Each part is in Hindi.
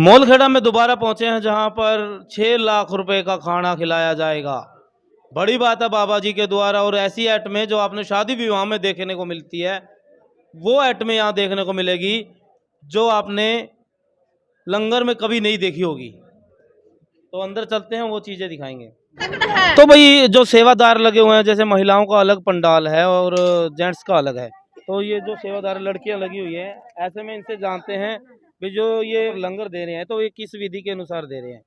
मोलखेड़ा में दोबारा पहुंचे हैं जहां पर 6 लाख रुपए का खाना खिलाया जाएगा। बड़ी बात है बाबा जी के द्वारा, और ऐसी आइटमें जो आपने शादी विवाह में देखने को मिलती है वो आइटमें यहाँ देखने को मिलेगी जो आपने लंगर में कभी नहीं देखी होगी। तो अंदर चलते हैं, वो चीजें दिखाएंगे। तो भाई जो सेवादार लगे हुए हैं, जैसे महिलाओं का अलग पंडाल है और जेंट्स का अलग है, तो ये जो सेवादार लड़कियां लगी हुई है, ऐसे में इनसे जानते हैं भी जो ये लंगर दे रहे हैं तो ये किस विधि के अनुसार दे रहे हैं।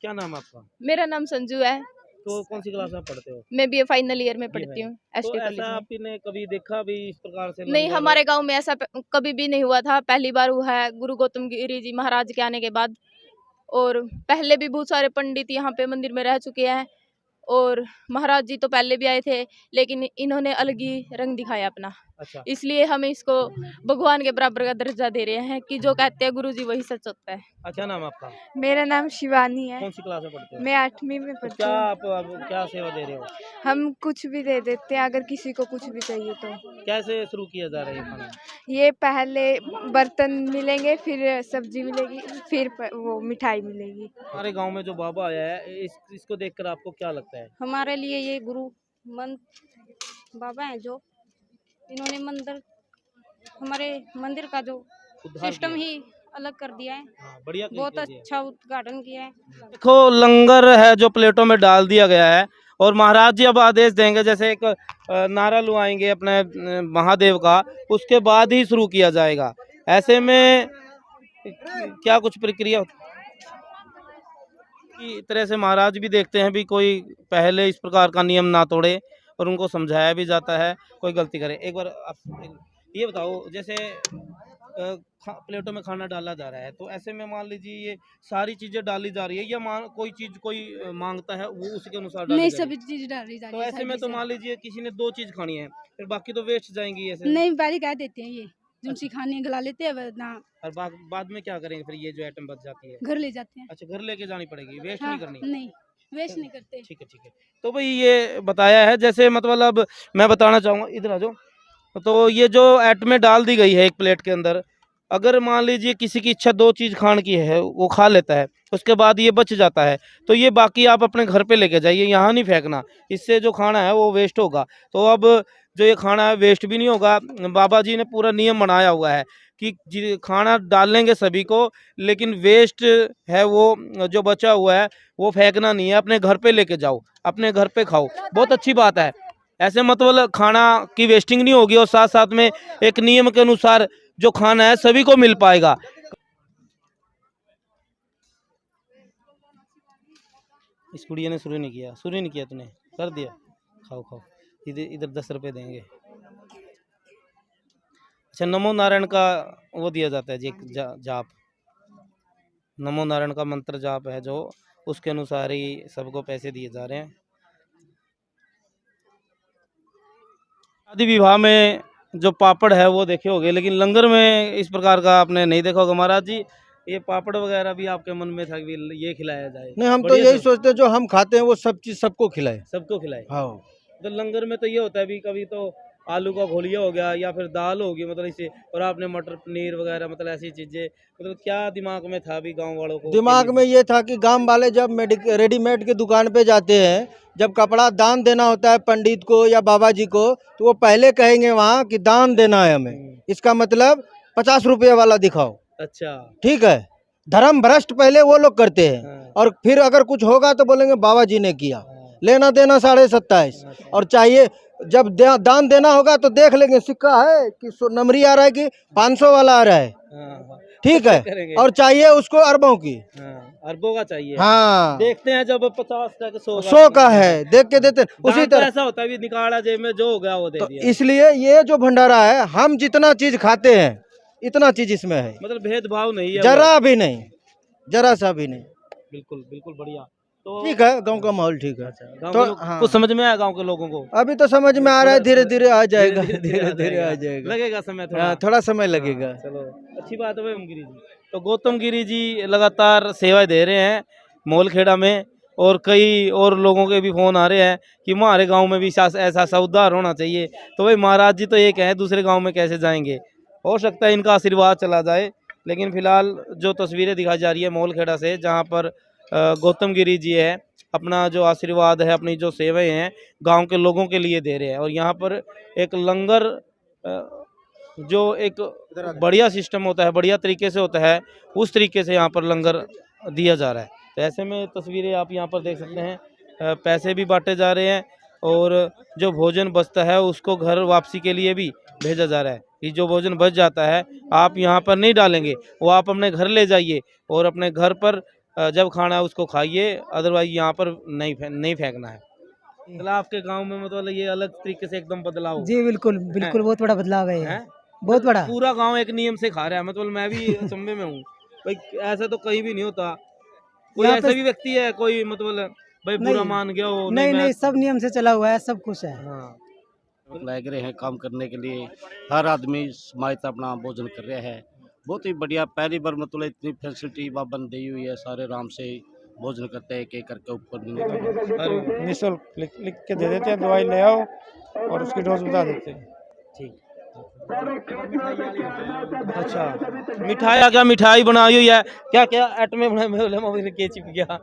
क्या नाम है आपका? मेरा नाम संजू है। तो कौन सी क्लास में पढ़ते हो? मैं बीए फाइनल ईयर में पढ़ती हूँ तो एसटी कॉलेज ऐसा में। आपने कभी देखा भी इस प्रकार से? नहीं, हमारे गांव में ऐसा कभी भी नहीं हुआ था, पहली बार हुआ है गुरु गौतम गिरी जी महाराज के आने के बाद। और पहले भी बहुत सारे पंडित यहाँ पे मंदिर में रह चुके हैं और महाराज जी तो पहले भी आए थे, लेकिन इन्होंने अलग ही रंग दिखाया अपना। अच्छा। इसलिए हम इसको भगवान के बराबर का दर्जा दे रहे हैं कि जो कहते हैं गुरु जी वही सच होता है। अच्छा, नाम आपका? मेरा नाम शिवानी है। कौन सी क्लास में पढ़ते हो? मैं 8वीं में तो पढ़ती क्या हूँ। आप अब क्या सेवा दे रहे हो? हम कुछ भी दे देते हैं अगर किसी को कुछ भी चाहिए तो। कैसे शुरू किया जा रहा है ये खाना? ये पहले बर्तन मिलेंगे, फिर सब्जी मिलेगी, फिर वो मिठाई मिलेगी। हमारे गांव में जो बाबा आया है इसको देखकर आपको क्या लगता है? हमारे लिए ये गुरु बाबा हैं, जो इन्होंने हमारे मंदिर का जो उद्धार सिस्टम किया। ही अलग कर दिया है। हाँ, बढ़िया बहुत किया दिया। अच्छा उद्घाटन किया है। देखो लंगर है जो प्लेटों में डाल दिया गया है, और महाराज जी अब आदेश देंगे, जैसे एक नारा लुआएंगे अपने महादेव का, उसके बाद ही शुरू किया जाएगा। ऐसे में क्या कुछ प्रक्रिया की तरह से महाराज भी देखते हैं भी कोई पहले इस प्रकार का नियम ना तोड़े, और उनको समझाया भी जाता है कोई गलती करे। एक बार आप ये बताओ, जैसे प्लेटों में खाना डाला जा रहा है, तो ऐसे में मान लीजिए ये सारी चीजें डाली जा रही है या कोई चीज कोई मांगता है वो उसके अनुसार डाली नहीं, जा रही सभी चीज डाली जा है? रही तो है। ऐसे में तो मान लीजिए किसी ने 2 चीज खानी है, फिर बाकी तो वेस्ट जाएंगी ऐसे। नहीं, बारी कह देते हैं, ये जिनसी खाने गला लेते हैं वरना और बाद में क्या करेंगे फिर ये जो आइटम बच जाती है? घर ले जाते हैं। अच्छा, घर लेके जानी पड़ेगी, वेस्ट हाँ, नहीं करनी? नहीं वेस्ट नहीं करते। ठीक है, ठीक है। तो भाई ये बताया है, जैसे मतलब अब मैं बताना चाहूँगा, इधर आ जाओ। तो ये जो आइटमें डाल दी गई है एक प्लेट के अंदर, अगर मान लीजिए किसी की इच्छा 2 चीज़ खाने की है, वो खा लेता है, उसके बाद ये बच जाता है, तो ये बाकी आप अपने घर पे लेके जाइए, यहाँ नहीं फेंकना। इससे जो खाना है वो वेस्ट होगा। तो अब जो ये खाना है वेस्ट भी नहीं होगा। बाबा जी ने पूरा नियम बनाया हुआ है कि खाना डालेंगे सभी को, लेकिन वेस्ट है वो जो बचा हुआ है वो फेंकना नहीं है, अपने घर पे लेके जाओ, अपने घर पे खाओ। बहुत अच्छी बात है। ऐसे मतलब खाना की वेस्टिंग नहीं होगी, और साथ साथ में एक नियम के अनुसार जो खाना है सभी को मिल पाएगा। इस कुड़िया ने शुरू नहीं किया, तूने कर दिया। खाओ खाओ, इधर 10 रुपए देंगे। अच्छा, नमो नारायण का वो दिया जाता है जी, जाप। नमो नारायण का मंत्र जाप है जो, उसके अनुसार ही सबको पैसे दिए जा रहे हैं। शादी विवाह में जो पापड़ है वो देखे होंगे, लेकिन लंगर में इस प्रकार का आपने नहीं देखा होगा। महाराज जी, ये पापड़ वगैरह भी आपके मन में था कि ये खिलाया जाए? नहीं, हम तो यही सोचते हैं जो हम खाते हैं वो सब चीज सबको खिलाए। सबको खिलाए। हाँ। तो लंगर में तो ये होता है भी, कभी तो आलू का घोलिया हो गया या फिर दाल होगी, मतलब इसे, और आपने मटर पनीर वगैरह, मतलब ऐसी चीजें, मतलब क्या दिमाग में था भी गांव वालों को? दिमाग में ये था कि गांव वाले जब रेडीमेड की दुकान पे जाते हैं, जब कपड़ा दान देना होता है पंडित को या बाबा जी को, तो वो पहले कहेंगे वहाँ कि दान देना है हमें, इसका मतलब 50 रुपये वाला दिखाओ। अच्छा, ठीक है। धर्म भ्रष्ट पहले वो लोग करते हैं, और फिर अगर कुछ होगा तो बोलेंगे बाबा जी ने किया। लेना देना 27.5। और चाहिए जब दान देना होगा तो देख लेंगे सिक्का है कि नंबरी आ रहा है कि 500 वाला आ रहा है। ठीक है। और चाहिए उसको अरबों की। अरबों का चाहिए। हाँ, देखते हैं जब 50 का 100 का है, देख के देते उसी तरह। ऐसा होता है निकाला जेब में, जो हो गया वो दे दिया। इसलिए ये जो भंडारा है, हम जितना चीज खाते हैं इतना चीज इसमें है, मतलब भेदभाव नहीं है, जरा भी नहीं, जरा सा भी नहीं। बिल्कुल बिल्कुल बढ़िया। तो ठीक है, गांव का माहौल ठीक है। अच्छा, तो हाँ, कुछ समझ में आया गांव के लोगों को? अभी तो समझ में आ रहा है, धीरे धीरे आ जाएगा, धीरे धीरे आ जाएगा, लगेगा समय थोड़ा। थोड़ा समय लगेगा। चलो, अच्छी बात है गौतम गिरी जी। तो गौतम गिरी जी लगातार सेवाएं दे रहे हैं मोलखेड़ा में, और कई और लोगों के भी फोन आ रहे हैं कि हमारे गांव में भी ऐसा उद्धार होना चाहिए। तो भाई महाराज जी तो ये कहें, दूसरे गांव में कैसे जाएंगे? हो सकता है इनका आशीर्वाद चला जाए लेकिन फ़िलहाल जो तस्वीरें दिखाई जा रही है मोलखेड़ा से, जहाँ पर गौतम गिरी जी है अपना जो आशीर्वाद है, अपनी जो सेवाएं हैं गांव के लोगों के लिए दे रहे हैं। और यहाँ पर एक लंगर जो एक बढ़िया सिस्टम होता है, बढ़िया तरीके से होता है, उस तरीके से यहाँ पर लंगर दिया जा रहा है। तो ऐसे में तस्वीरें आप यहाँ पर देख सकते हैं, पैसे भी बांटे जा रहे हैं और जो भोजन बचता है उसको घर वापसी के लिए भी भेजा जा रहा है। कि जो भोजन बच जाता है आप यहाँ पर नहीं डालेंगे, वो आप अपने घर ले जाइए और अपने घर पर जब खाना है उसको खाइए, अदरवाइज यहाँ पर नहीं फेंकना है। मतलब आपके गांव में मतलब ये अलग तरीके से एकदम बदलाव जी बिल्कुल बिल्कुल, बहुत बड़ा बदलाव है ये, बहुत बड़ा। पूरा गांव एक नियम से खा रहा है, मतलब मैं भी अचंभे में हूँ भाई, ऐसा तो कहीं भी नहीं होता। कोई ऐसा भी व्यक्ति है कोई मतलब भाई बुरा मान गया हो? नहीं, सब नियम से चला हुआ है, सब कुछ है। हाँ, लग रहे हैं काम करने के लिए, हर आदमी समाज अपना भोजन कर रहा है, बहुत ही बढ़िया। पहली बार मतलब इतनी फैसिलिटी बन दी हुई है, सारे आराम से भोजन करते हैं, एक करके ऊपर निःशुल्क लिख के दे देते हैं, दवाई ले आओ और उसकी डोज बता देते हैं। ठीक। अच्छा, मिठाई क्या मिठाई बनाई हुई है, क्या क्या आइटमें बनाई के चिप गया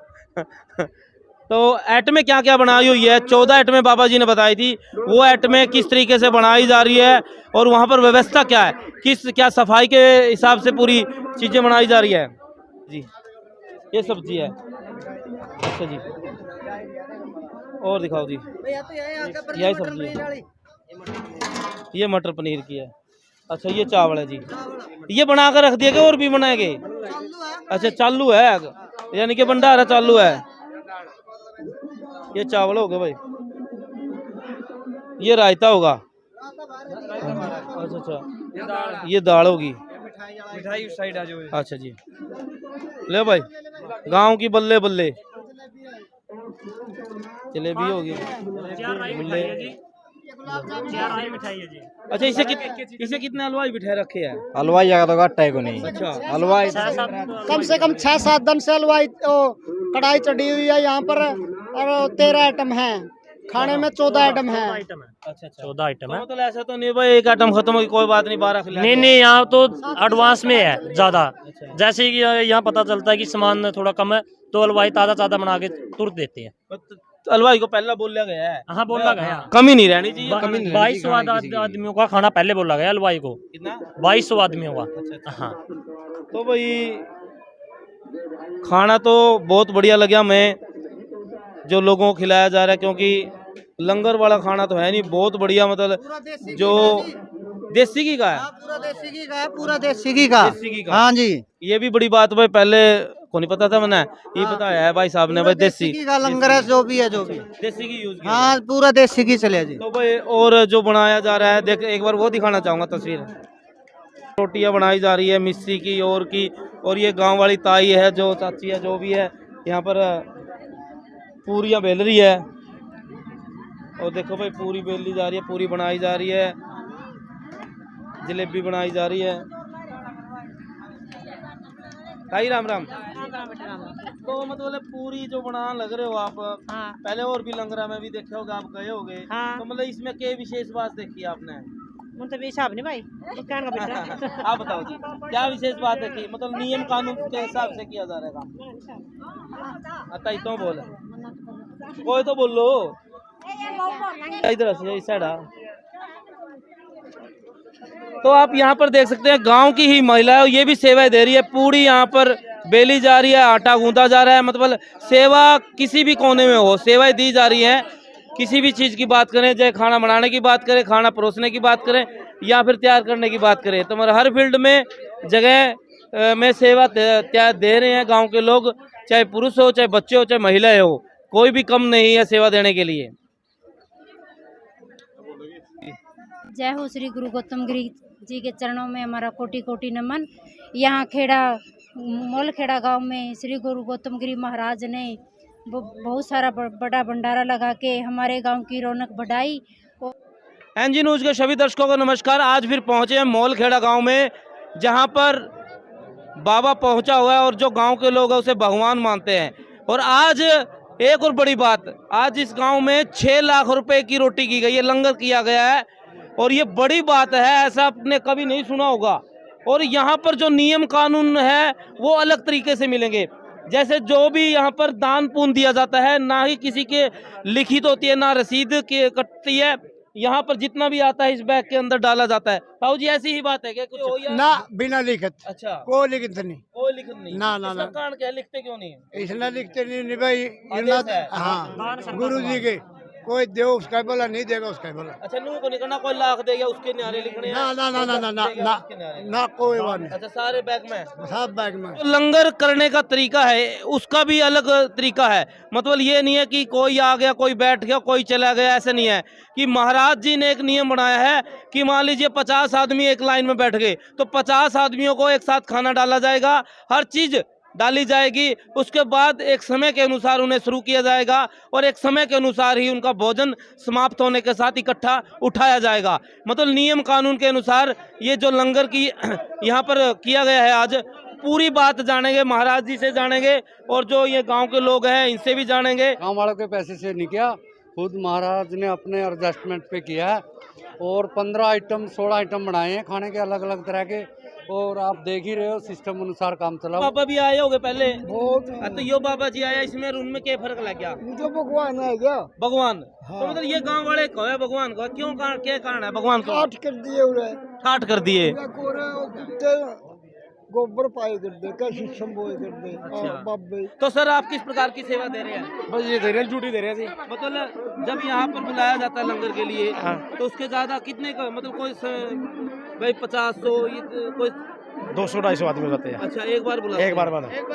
तो आइटमें क्या क्या बनाई हुई है? 14 आइटमें बाबा जी ने बताई थी, वो आइटमें किस तरीके से बनाई जा रही है और वहाँ पर व्यवस्था क्या है, क्या सफाई के हिसाब से पूरी चीज़ें बनाई जा रही है? जी, ये सब्जी है। अच्छा जी, और दिखाओ जी, यही सब्जी है, ये मटर पनीर की है। अच्छा, ये चावल है जी, ये बना कर रख दिया गया और भी बनाएंगे? अच्छा, चालू है, यानी कि भंडारा चालू है। ये चावल हो गए भाई, ये रायता होगा। अच्छा, ये दाल होगी, मिठाई उस साइड आ जाओ। अच्छा जी, ले भाई, गांव की बल्ले बल्ले जलेबी होगी, अच्छा इसे कितने हलवाई बिठाए रखे हैं? हलवाई जगह तो घट्टा को नहीं। अच्छा, हलवाई कम से कम 6-7 दिन से हलवाई कढ़ाई चढ़ी हुई है यहाँ पर, और 13 आइटम है खाने में, 14 आइटम है। अच्छा 14 आइटम है। मतलब ऐसा तो नहीं भाई एक आइटम खत्म होगी कोई बात नहीं, 12 खिला। नहीं, यहाँ तो एडवांस में है ज्यादा। जैसे कि यहाँ पता चलता है कि सामान थोड़ा कम है तो हलवाई ताजा बना के तुरंत देते हैं। हलवाई को पहला बोला गया है? हाँ, बोला गया, कमी नहीं रहनी चाहिए। 2200 आदमियों का खाना पहले बोला गया हलवाई को। कितना? 2200 आदमियों का। अच्छा। हाँ, तो भाई खाना तो बहुत बढ़िया लगा मैं, जो लोगों को खिलाया जा रहा है, क्योंकि लंगर वाला खाना तो है नहीं, बहुत बढ़िया, मतलब जो देसी घी का है, पूरा देसी घी का है, पूरा देसी घी का। हाँ जी, ये भी बड़ी बात भाई, पहले को नहीं पता था, मैंने ये बताया है भाई साहब ने भाई, देसी घी का लंगर है, जो भी है जो भी देसी घी यूज। हाँ, पूरा देसी घी चले जी। तो भाई और जो बनाया जा रहा है, देख एक बार वो दिखाना चाहूँगा तस्वीर। रोटियां बनाई जा रही है मिस्सी की और ये गांव वाली ताई है, जो चाची है, जो भी है यहाँ पर पूरियां बेल रही है। और देखो भाई पूरी बेली जा रही है, पूरी बनाई जा रही है, जलेबी बनाई जा रही है। ताई राम राम। तो मतलब पूरी जो बनाने लग रहे हो आप, हाँ। पहले और भी लंगरा में भी देखे होगे, आप गए होगे। हाँ। तो मतलब इसमें क्या विशेष बात देखी आपने? मतलब हिसाब नहीं भाई, कहने का बेटा। आप बताओ जी, क्या विशेष बात है कि मतलब नियम कानून के हिसाब से किया जा रहा है काम? अच्छा, तो बोल कोई तो बोल लो, इधर से इस साइड। तो आप यहाँ पर देख सकते हैं गांव की ही महिला है, ये भी सेवाएं दे रही है। पूरी यहाँ पर बेली जा रही है, आटा गूंदा जा रहा है, मतलब सेवा किसी भी कोने में हो, सेवाएं दी जा रही हैं। किसी भी चीज़ की बात करें, चाहे खाना बनाने की बात करें, खाना परोसने की बात करें, या फिर तैयार करने की बात करें, तो मतलब हर फील्ड में जगह में सेवा दे रहे हैं गांव के लोग, चाहे पुरुष हो, चाहे बच्चे हो, चाहे महिलाएं हो, कोई भी कम नहीं है सेवा देने के लिए। जय हो श्री गुरु गौतम गिरी जी के चरणों में हमारा कोटि कोटि नमन। यहाँ मोलखेड़ा गांव में श्री गुरु गौतम गिरी महाराज ने बहुत सारा बड़ा भंडारा लगा के हमारे गांव की रौनक बढ़ाई। एनजी न्यूज़ के सभी दर्शकों को नमस्कार। आज फिर पहुंचे हैं मोलखेड़ा गांव में, जहां पर बाबा पहुंचा हुआ है और जो गांव के लोग हैं उसे भगवान मानते हैं। और आज एक और बड़ी बात, आज इस गांव में 6 लाख रुपए की रोटी की गई है, लंगर किया गया है, और ये बड़ी बात है, ऐसा आपने कभी नहीं सुना होगा। और यहाँ पर जो नियम कानून है वो अलग तरीके से मिलेंगे। जैसे जो भी यहाँ पर दान पुण्य दिया जाता है, ना ही किसी के लिखित होती है, ना रसीद की कटती है। यहाँ पर जितना भी आता है इस बैग के अंदर डाला जाता है। ताऊ जी ऐसी ही बात है क्या कुछ हो या ना बिना लिखत? अच्छा, कोई लिखत नहीं। कोई लिखित नहीं? ना ना इसका ना, कारण क्या है, लिखते क्यों नहीं है? इसलिए लिखते नहीं भाई। आदेश है। हाँ, गुरु जी के कोई दे उसका बोला, नहीं देगा उसका बोला। अच्छा, नू को नहीं करना, कोई लाख देगा उसके न्यारे लिखने हैं? ना ना ना ना ना ना देगा ना उसके न्यारे। ना, कोई बात नहीं। अच्छा, सारे बैग में सब बैग में। जो लंगर करने का तरीका है उसका भी अलग तरीका है। मतलब ये नहीं है कि कोई आ गया, कोई बैठ गया, कोई चला गया, ऐसे नहीं है। कि महाराज जी ने एक नियम बनाया है कि मान लीजिए 50 आदमी एक लाइन में बैठ गए तो 50 आदमियों को एक साथ खाना डाला जाएगा, हर चीज डाली जाएगी। उसके बाद एक समय के अनुसार उन्हें शुरू किया जाएगा और एक समय के अनुसार ही उनका भोजन समाप्त होने के साथ इकट्ठा उठाया जाएगा। मतलब नियम कानून के अनुसार ये जो लंगर की यहाँ पर किया गया है, आज पूरी बात जानेंगे, महाराज जी से जानेंगे और जो ये गांव के लोग हैं इनसे भी जानेंगे। गांव वालों के पैसे से नहीं किया, खुद महाराज ने अपने एडजस्टमेंट पे किया है और 15 आइटम 16 आइटम बनाए हैं खाने के अलग अलग तरह के। और आप देख ही रहे हो सिस्टम अनुसार काम चला। बाबा भी आए होंगे पहले बहुत। तो यो बाबा जी आया, इसमें और उनमें क्या फर्क लग गया? जो भगवान है क्या? भगवान। हाँ। तो मतलब ये गांव वाले को है भगवान को, क्यों कारण, क्या कारण है भगवान को? ठाट कर दिए उन्हें, ठाट कर दिए। गोबर पाए कर दे, कैसी संबोए कर दे। अच्छा। बाबे तो सर आप किस प्रकार की सेवा दे रहे हैं? बस ये दे रहे हैं, ड्यूटी दे रहे हैं। मतलब जब यहाँ पर बुलाया जाता है लंगर के लिए तो उसके ज्यादा कितने का, मतलब कोई भाई 50 100 कोई 200-250 आदमी रहते हैं। अच्छा, एक बार बुला, एक बार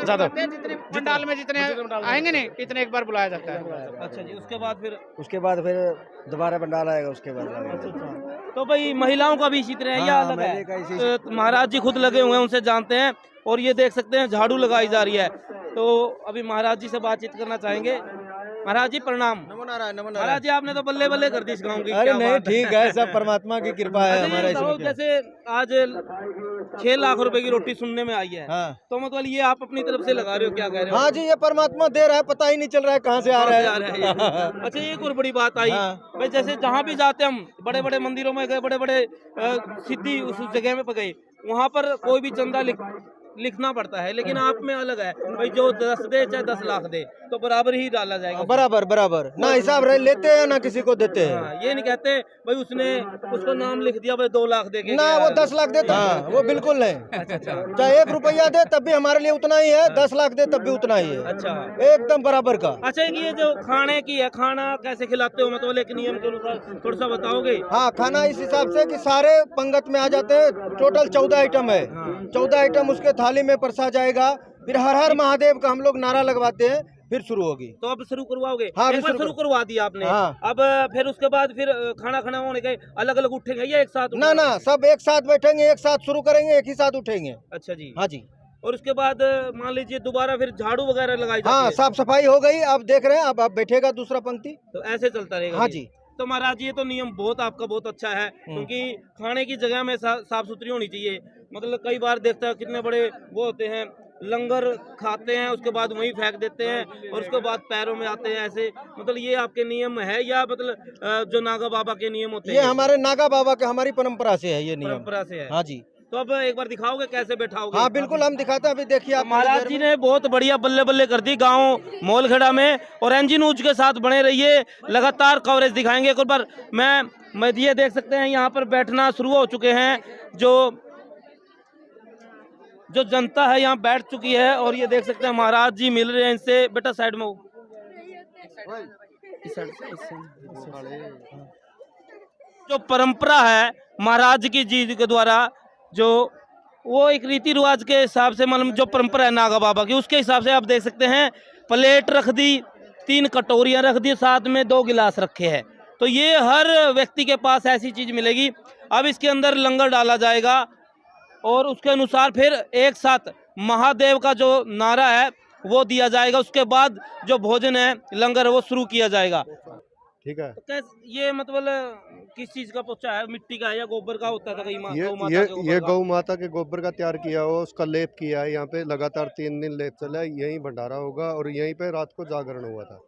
ज्यादा जितने पंडाल में जितने आएंगे नहीं इतने एक बार बुलाया जाता है। अच्छा जी, उसके बाद फिर दोबारा पंडाल आएगा उसके बाद। अच्छा। तो भाई महिलाओं का भी इसी तरह है या अलग है? तो महाराज जी खुद लगे हुए हैं, उनसे जानते हैं। और ये देख सकते हैं झाड़ू लगाई जा रही है। तो अभी महाराज जी से बातचीत करना चाहेंगे। महाराज जी प्रणाम। नमो नारायण, नमो नारायण। महाराज जी आपने तो बल्ले बल्ले कर दी इस गाँव की। अरे नहीं, ठीक है, सब परमात्मा की कृपा है हमारा इसमें। जैसे आज 6 लाख रुपए की रोटी सुनने में आई है। हाँ। तो मतलब ये आप अपनी तरफ से लगा रहे हो, क्या कह रहे हो? हाँ जी, ये परमात्मा दे रहा है, पता ही नहीं चल रहा है कहाँ से आ रहा है। अच्छा, एक और बड़ी बात आई। हाँ। भाई जैसे जहाँ भी जाते हम, बड़े बड़े मंदिरों में गए, बड़े बड़े सिद्धि उस जगह में गए, वहाँ पर कोई भी चंदा लिखना पड़ता है, लेकिन आप में अलग है भाई, जो 10 दे चाहे 10 लाख दे तो बराबर ही डाला जाएगा। बराबर बराबर, ना हिसाब लेते हैं ना किसी को देते हैं। हाँ, ये नहीं कहते भाई उसने उसको नाम लिख दिया भाई 2 लाख दे के ना, वो 10 लाख देता है, वो बिल्कुल नहीं। चाहे 1 रुपया दे तब भी हमारे लिए उतना ही है, 10 लाख दे तब भी उतना ही है। अच्छा, एकदम बराबर का। अच्छा, ये जो खाने की है, खाना कैसे खिलाते हो, मतलब एक नियम के अनुसार थोड़ा सा बताओगे? हाँ, खाना इस हिसाब से कि सारे पंगत में आ जाते हैं। टोटल 14 आइटम है। 14 आइटम उसके थाली में परसा जाएगा। फिर हर हर महादेव का हम लोग नारा लगवाते हैं, फिर शुरू होगी। तो अब शुरू करवाओगे? हाँ, एक बार शुरू करवा दिया आपने। हाँ। अब फिर उसके बाद फिर खाना होने के अलग अलग उठेंगे या एक साथ? ना ना, सब एक साथ बैठेंगे, एक साथ शुरू करेंगे, एक ही साथ उठेंगे। अच्छा जी। हाँ जी। और उसके बाद मान लीजिए दोबारा फिर झाड़ू वगैरह लगाई जाती हाँ, है। साफ सफाई हो गई। अब देख रहे हैं, अब बैठेगा दूसरा पंक्ति, तो ऐसे चलता रहेगा। हाँ जी। तो महाराज ये तो नियम बहुत आपका बहुत अच्छा है, क्योंकि खाने की जगह में साफ सुथरी होनी चाहिए। मतलब कई बार देखता है कितने बड़े वो होते हैं, लंगर खाते हैं उसके बाद वहीं फेंक देते हैं और उसके बाद पैरों में आते हैं ऐसे। मतलब ये आपके नियम है या मतलब जो नागा बाबा के नियम होते हैं? ये हमारे नागा बाबा के, हमारी परंपरा से है ये नियम। परंपरा से है? हाँ जी। तो अब एक बार दिखाओगे कैसे बैठाओगे? हाँ बिल्कुल, हम दिखाते हैं। अभी देखिए आप, महाराज जी ने बहुत बढ़िया बल्ले बल्ले कर दी गांव मोलखेड़ा में। और एनजी न्यूज के साथ बने रहिए, लगातार कवरेज दिखाएंगे। एक बार मैं ये देख सकते हैं यहाँ पर बैठना शुरू हो चुके हैं। जो जनता है यहाँ बैठ चुकी है और ये देख सकते हैं महाराज जी मिल रहे हैं इनसे। बेटा साइड में हो, जो परंपरा है महाराज की जी के द्वारा, जो वो एक रीति रिवाज के हिसाब से, मतलब जो परंपरा है नागा बाबा की, उसके हिसाब से आप देख सकते हैं प्लेट रख दी, 3 कटोरियां रख दी, साथ में 2 गिलास रखे हैं। तो ये हर व्यक्ति के पास ऐसी चीज मिलेगी। अब इसके अंदर लंगर डाला जाएगा और उसके अनुसार फिर एक साथ महादेव का जो नारा है वो दिया जाएगा। उसके बाद जो भोजन है, लंगर है, वो शुरू किया जाएगा। ठीक है। तो ये मतलब किस चीज का पोचा है, मिट्टी का है या गोबर का होता था? ये गौ माता के गोबर का तैयार किया हुआ, उसका लेप किया है। यहाँ पे लगातार 3 दिन लेप चला है। यहीं भंडारा होगा और यहीं पे रात को जागरण हुआ था।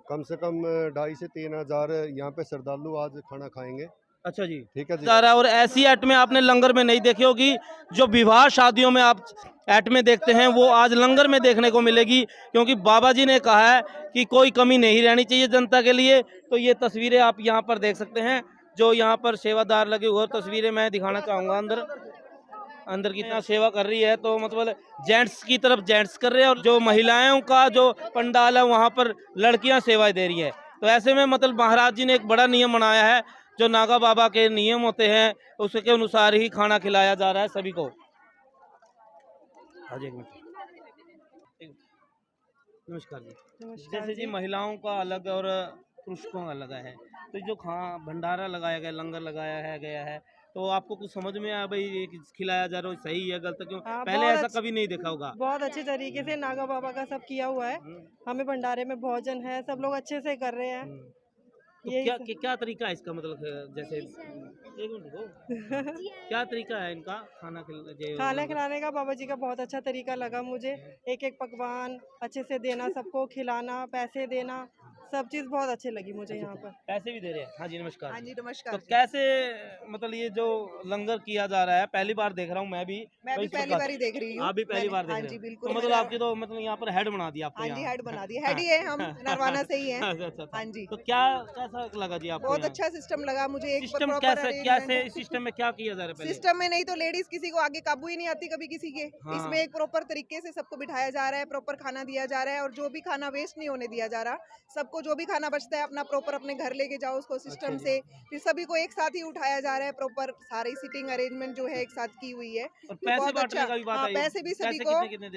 कम से कम 2,500 से 3,000 यहाँ पे श्रद्धालु आज खाना खाएंगे अच्छा जी, ठीक है जी। और ऐसी आइटमें आपने लंगर में नहीं देखी होगी, जो विवाह शादियों में आप आइटमें देखते हैं वो आज लंगर में देखने को मिलेगी, क्योंकि बाबा जी ने कहा है कि कोई कमी नहीं रहनी चाहिए जनता के लिए। तो ये तस्वीरें आप यहाँ पर देख सकते हैं, जो यहाँ पर सेवादार लगे हुए तस्वीरें मैं दिखाना चाहूँगा। अंदर की यहाँ सेवा कर रही है, तो मतलब जेंट्स की तरफ जेंट्स कर रहे हैं, और जो महिलाओं का जो पंडाल है वहाँ पर लड़कियाँ सेवाएं दे रही हैं। तो ऐसे में मतलब महाराज जी ने एक बड़ा नियम बनाया है, जो नागा बाबा के नियम होते हैं उसके अनुसार ही खाना खिलाया जा रहा है सभी को। नमस्कार जी। जैसे जी महिलाओं का अलग और पुरुषों का अलग है, तो जो भंडारा लगाया गया, लंगर लगाया गया है, तो आपको कुछ समझ में आया भाई ये खिलाया जा रहा है सही है गलत? क्यों पहले ऐसा कभी नहीं देखा होगा। बहुत अच्छे तरीके से नागा बाबा का सब किया हुआ है। हमें भंडारे में भोजन है, सब लोग अच्छे से कर रहे हैं। तो क्या तरीका है इसका, मतलब जैसे एक मिनट रुको क्या तरीका है इनका खाना खिलाने का? बाबा जी का बहुत अच्छा तरीका लगा मुझे। एक एक पकवान अच्छे से देना, सबको खिलाना, पैसे देना, सब चीज बहुत अच्छी लगी मुझे। यहाँ पर पैसे भी दे रहे हैं। हाँ जी नमस्कार। हाँ जी नमस्कार। तो कैसे मतलब ये जो लंगर किया जा रहा है, पहली बार देख रहा हूँ मैं भी पहली बार ही देख रही हूँ। आप भी पहली बार देख रहे हैं? हाँ जी बिल्कुल। तो मतलब आपकी तो मतलब यहाँ पर हेड बना दिया आपको? हाँ जी हेड बना दिया, हेड ही है हम, नरवाना से ही है। हाँ जी। तो कैसा लगा जी आपको? बहुत अच्छा सिस्टम लगा मुझे। एक सिस्टम कैसे सिस्टम में क्या किया जा रहा है? सिस्टम में नहीं तो लेडीज किसी को आगे काबू ही नहीं आती कभी किसी के। इसमें एक प्रॉपर तरीके से सबको बिठाया जा रहा है, प्रॉपर खाना दिया जा रहा है, और जो भी खाना वेस्ट नहीं होने दिया जा रहा। सबको जो भी खाना बचता है अपना प्रॉपर अपने घर लेके जाओ उसको सिस्टम से, फिर सभी को एक साथ ही उठाया जा रहा है। प्रॉपर सारी सीटिंग अरेंजमेंट जो है एक साथ की हुई है। बहुत अच्छा। पैसे भी सभी को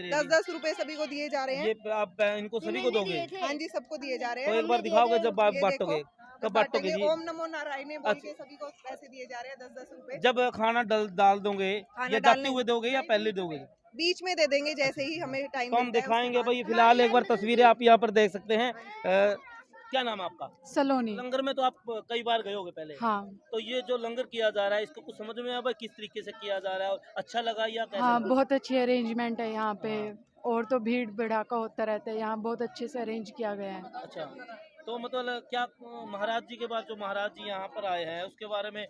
10-10 रुपए सभी को दिए जा रहे हैं। आप इनको सभी को दोगे? हाँ जी सबको दिए जा रहे हैं। तो एक बार दिखाओगे जब आप बांटोगे? कब बांटोगे जी? ओम नमो नारायण बोल के सभी को पैसे दिए जा रहे हैं, 10-10 रुपए। जब खाना डाल दोगे या जाते हुए दोगे या पहले दोगे? बीच में दे देंगे जैसे ही हमें टाइम। तो हम दिखाएंगे भाई। फिलहाल एक बार तस्वीरें आप यहाँ पर देख सकते हैं। क्या नाम है आपका? सलोनी। लंगर में तो आप कई बार गए होगे पहले? हाँ। तो ये जो लंगर किया जा रहा है इसको कुछ समझ में आया भाई किस तरीके से किया जा रहा है, और अच्छा लगा या कैसा? हाँ बहुत अच्छी अरेंजमेंट है यहाँ पे। और तो भीड़ भड़ाका होता रहता है, यहाँ बहुत अच्छे से अरेंज किया गया है। अच्छा, तो मतलब क्या महाराज जी के बाद जो महाराज जी यहाँ पर आए हैं उसके बारे में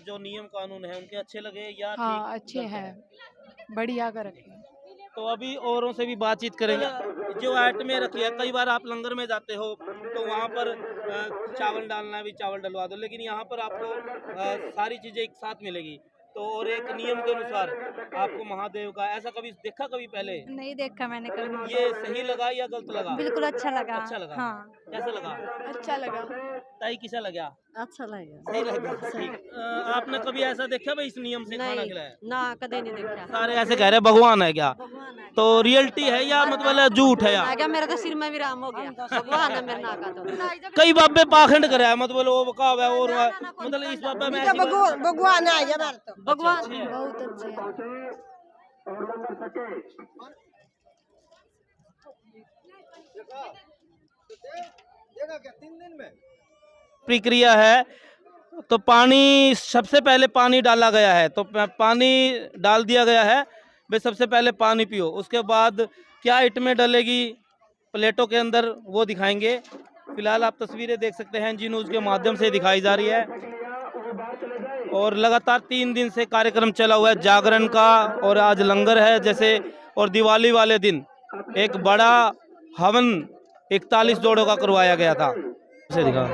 जो नियम कानून है उनके अच्छे लगे या? हाँ अच्छे हैं, बढ़िया कर रखे। तो अभी औरों से भी बातचीत करेंगे। जो आइटमें रखी है, कई बार आप लंगर में जाते हो तो वहाँ पर चावल डालना है भी चावल डलवा दो, लेकिन यहाँ पर आपको सारी चीज़ें एक साथ मिलेगी। तो और एक नियम के अनुसार आपको महादेव का ऐसा कभी देखा कभी पहले? नहीं देखा मैंने कभी। ये सही लगा या गलत लगा? बिल्कुल अच्छा लगा। अच्छा लगा? हाँ। कैसा लगा? अच्छा लगा। ताई किसा लगा? अच्छा लगा। सही लगा। ठीक। आपने कभी ऐसा देखा भाई इस नियम से खाना खिलाया? ना कदे नहीं देखा। सारे ऐसे कह रहे हैं भगवान है क्या? तो रियलिटी है या मतलब झूठ है? यार मेरे तो सिर में भी राम हो गया, भगवान है मेरे ना का। तो कई बाबे पाखंड करे है, मतलब वो का है और मतलब इस बाबा में भगवान है या भगवान बहुत अच्छे प्रक्रिया है। तो पानी सबसे पहले पानी डाला गया है, तो पानी डाल दिया गया है भाई। सबसे पहले पानी पियो, उसके बाद क्या आइटमें डलेगी प्लेटों के अंदर वो दिखाएंगे। फिलहाल आप तस्वीरें देख सकते हैं जी न्यूज़ के माध्यम से दिखाई जा रही है। और लगातार 3 दिन से कार्यक्रम चला हुआ है जागरण का, और आज लंगर है जैसे। और दिवाली वाले दिन एक बड़ा हवन 41 जोड़ों का करवाया गया था। उसे दिखा।